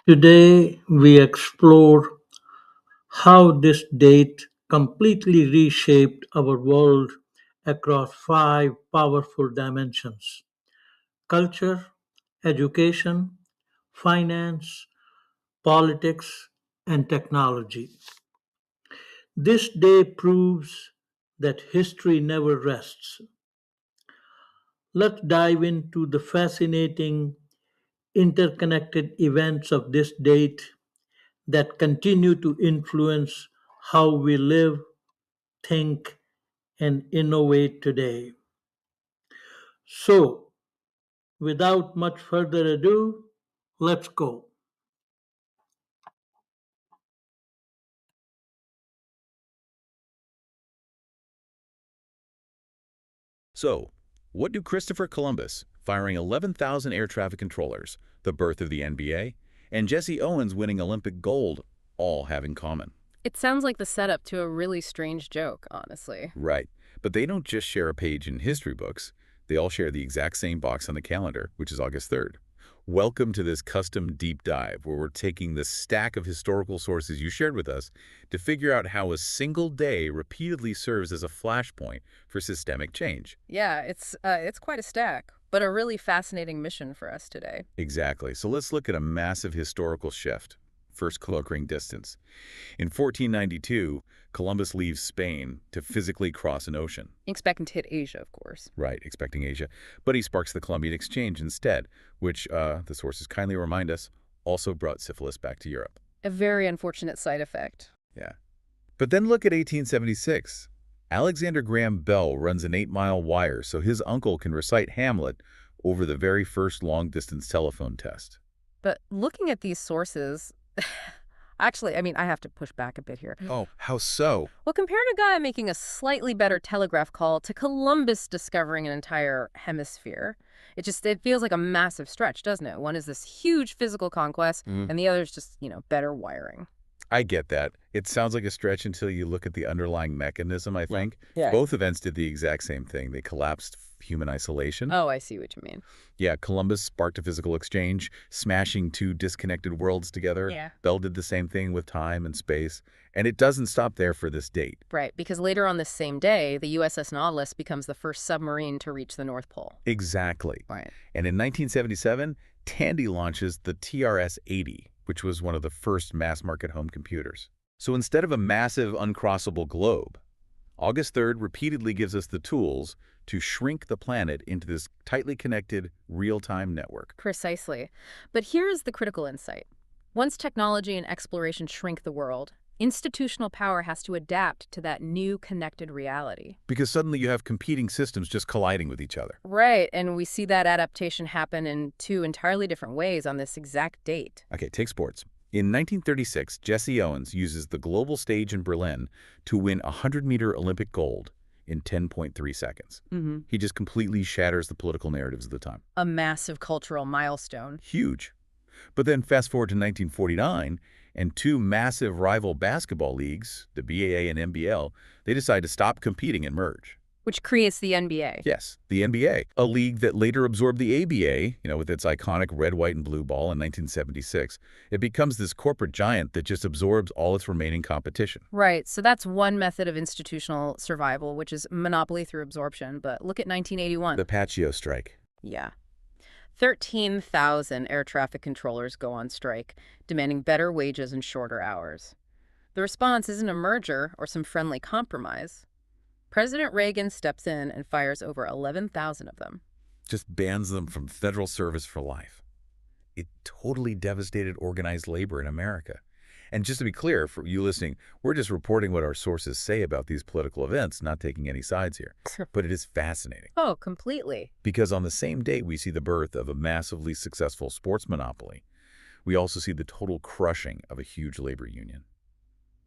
Today, we explore how this date completely reshaped our world across five powerful dimensions: culture, education, finance, politics, and technology. This day proves that history never rests. Let's dive into the fascinating interconnected events of this date that continue to influence how we live, think, and innovate today. So, without much further ado, let's go. So, what do Christopher Columbus, firing 11,000 air traffic controllers, the birth of the NBA, and Jesse Owens winning Olympic gold all have in common? It sounds like the setup to a really strange joke, honestly. Right. But they don't just share a page in history books. They all share the exact same box on the calendar, which is August 3rd. Welcome to this custom deep dive where we're taking the stack of historical sources you shared with us to figure out how a single day repeatedly serves as a flashpoint for systemic change. Yeah, it's quite a stack, but a really fascinating mission for us today. Exactly. So let's look at a massive historical shift. First, cloakring distance. In 1492, Columbus leaves Spain to physically cross an ocean. Expecting to hit Asia, of course. Right, expecting Asia. But he sparks the Columbian Exchange instead, which, the sources kindly remind us, also brought syphilis back to Europe. A very unfortunate side effect. Yeah. But then look at 1876. Alexander Graham Bell runs an 8-mile wire so his uncle can recite Hamlet over the very first long-distance telephone test. But looking at these sources, actually, I have to push back a bit here. Oh, how so? Well, compare a guy making a slightly better telegraph call to Columbus discovering an entire hemisphere. It feels like a massive stretch, doesn't it? One is this huge physical conquest, and the other is just, better wiring. I get that. It sounds like a stretch until you look at the underlying mechanism, I think. Yeah. Both events did the exact same thing. They collapsed human isolation. Oh, I see what you mean. Yeah, Columbus sparked a physical exchange, smashing two disconnected worlds together. Yeah. Bell did the same thing with time and space. And it doesn't stop there for this date. Right, because later on this same day, the USS Nautilus becomes the first submarine to reach the North Pole. Exactly. Right. And in 1977, Tandy launches the TRS-80, which was one of the first mass-market home computers. So instead of a massive, uncrossable globe, August 3rd repeatedly gives us the tools to shrink the planet into this tightly connected, real-time network. Precisely. But here is the critical insight. Once technology and exploration shrink the world, institutional power has to adapt to that new connected reality. Because suddenly you have competing systems just colliding with each other. Right, and we see that adaptation happen in two entirely different ways on this exact date. Okay, take sports. In 1936, Jesse Owens uses the global stage in Berlin to win a 100-meter Olympic gold in 10.3 seconds. He just completely shatters the political narratives of the time. A massive cultural milestone. Huge. But then fast forward to 1949, and two massive rival basketball leagues, the BAA and NBL, they decide to stop competing and merge. Which creates the NBA. Yes, the NBA, a league that later absorbed the ABA, with its iconic red, white, and blue ball in 1976. It becomes this corporate giant that just absorbs all its remaining competition. Right, so that's one method of institutional survival, which is monopoly through absorption. But look at 1981. The Pacio strike. Yeah. 13,000 air traffic controllers go on strike, demanding better wages and shorter hours. The response isn't a merger or some friendly compromise. President Reagan steps in and fires over 11,000 of them. Just bans them from federal service for life. It totally devastated organized labor in America. And just to be clear, for you listening, we're just reporting what our sources say about these political events, not taking any sides here. But it is fascinating. Oh, completely. Because on the same day we see the birth of a massively successful sports monopoly, we also see the total crushing of a huge labor union.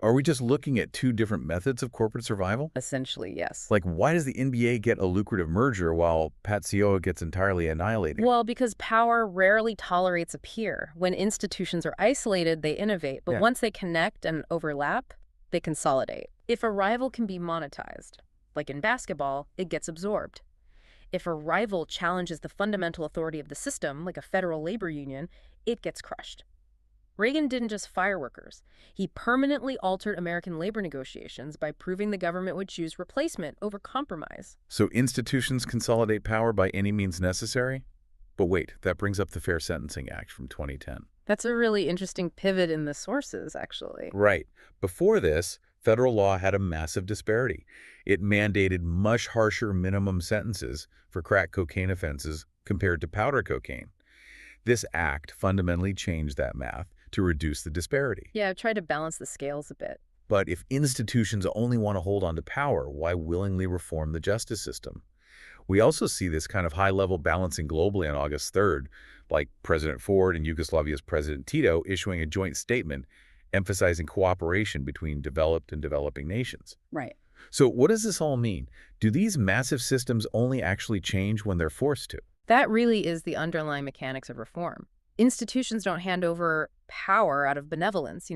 Are we just looking at two different methods of corporate survival? Essentially, yes. Like, why does the NBA get a lucrative merger while Patsioa gets entirely annihilated? Well, because power rarely tolerates a peer. When institutions are isolated, they innovate. But Yeah. once they connect and overlap, they consolidate. If a rival can be monetized, like in basketball, it gets absorbed. If a rival challenges the fundamental authority of the system, like a federal labor union, it gets crushed. Reagan didn't just fire workers. He permanently altered American labor negotiations by proving the government would choose replacement over compromise. So institutions consolidate power by any means necessary? But wait, that brings up the Fair Sentencing Act from 2010. That's a really interesting pivot in the sources, actually. Right. Before this, federal law had a massive disparity. It mandated much harsher minimum sentences for crack cocaine offenses compared to powder cocaine. This act fundamentally changed that math to reduce the disparity. Yeah, I've tried to balance the scales a bit. But if institutions only want to hold on to power, why willingly reform the justice system? We also see this kind of high-level balancing globally on August 3rd, like President Ford and Yugoslavia's President Tito issuing a joint statement emphasizing cooperation between developed and developing nations. Right. So what does this all mean? Do these massive systems only actually change when they're forced to? That really is the underlying mechanics of reform. Institutions don't hand over power out of benevolence,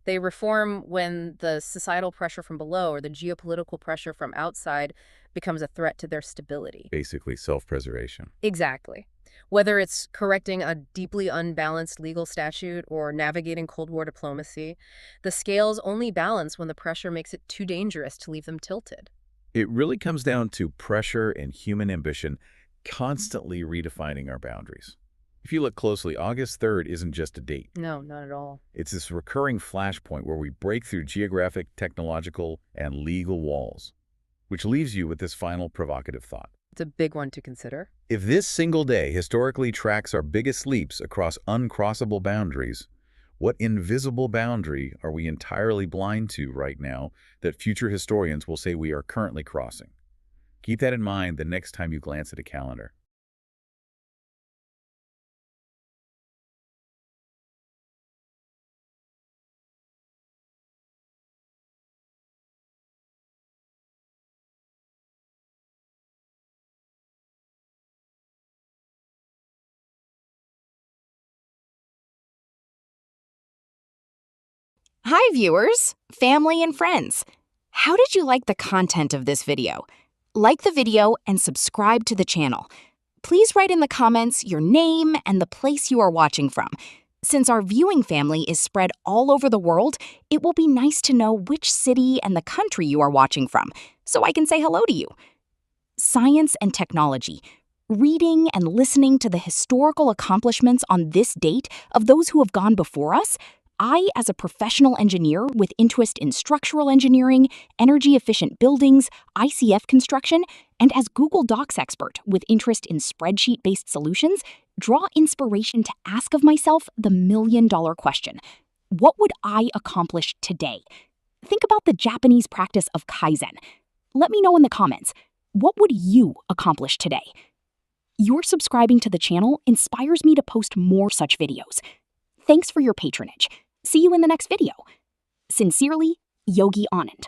They reform when the societal pressure from below or the geopolitical pressure from outside becomes a threat to their stability. Basically self-preservation. Exactly. Whether it's correcting a deeply unbalanced legal statute or navigating Cold War diplomacy, the scales only balance when the pressure makes it too dangerous to leave them tilted. It really comes down to pressure and human ambition constantly redefining our boundaries. If you look closely, August 3rd isn't just a date. No, not at all. It's this recurring flashpoint where we break through geographic, technological, and legal walls, which leaves you with this final provocative thought. It's a big one to consider. If this single day historically tracks our biggest leaps across uncrossable boundaries, what invisible boundary are we entirely blind to right now that future historians will say we are currently crossing? Keep that in mind the next time you glance at a calendar. Hi viewers, family and friends. How did you like the content of this video? Like the video and subscribe to the channel. Please write in the comments your name and the place you are watching from. Since our viewing family is spread all over the world, it will be nice to know which city and the country you are watching from, so I can say hello to you. Science and technology. Reading and listening to the historical accomplishments on this date of those who have gone before us, I, as a professional engineer with interest in structural engineering, energy-efficient buildings, ICF construction, and as Google Docs expert with interest in spreadsheet-based solutions, draw inspiration to ask of myself the million-dollar question. What would I accomplish today? Think about the Japanese practice of Kaizen. Let me know in the comments, what would you accomplish today? Your subscribing to the channel inspires me to post more such videos. Thanks for your patronage. See you in the next video. Sincerely, Yogi Anand.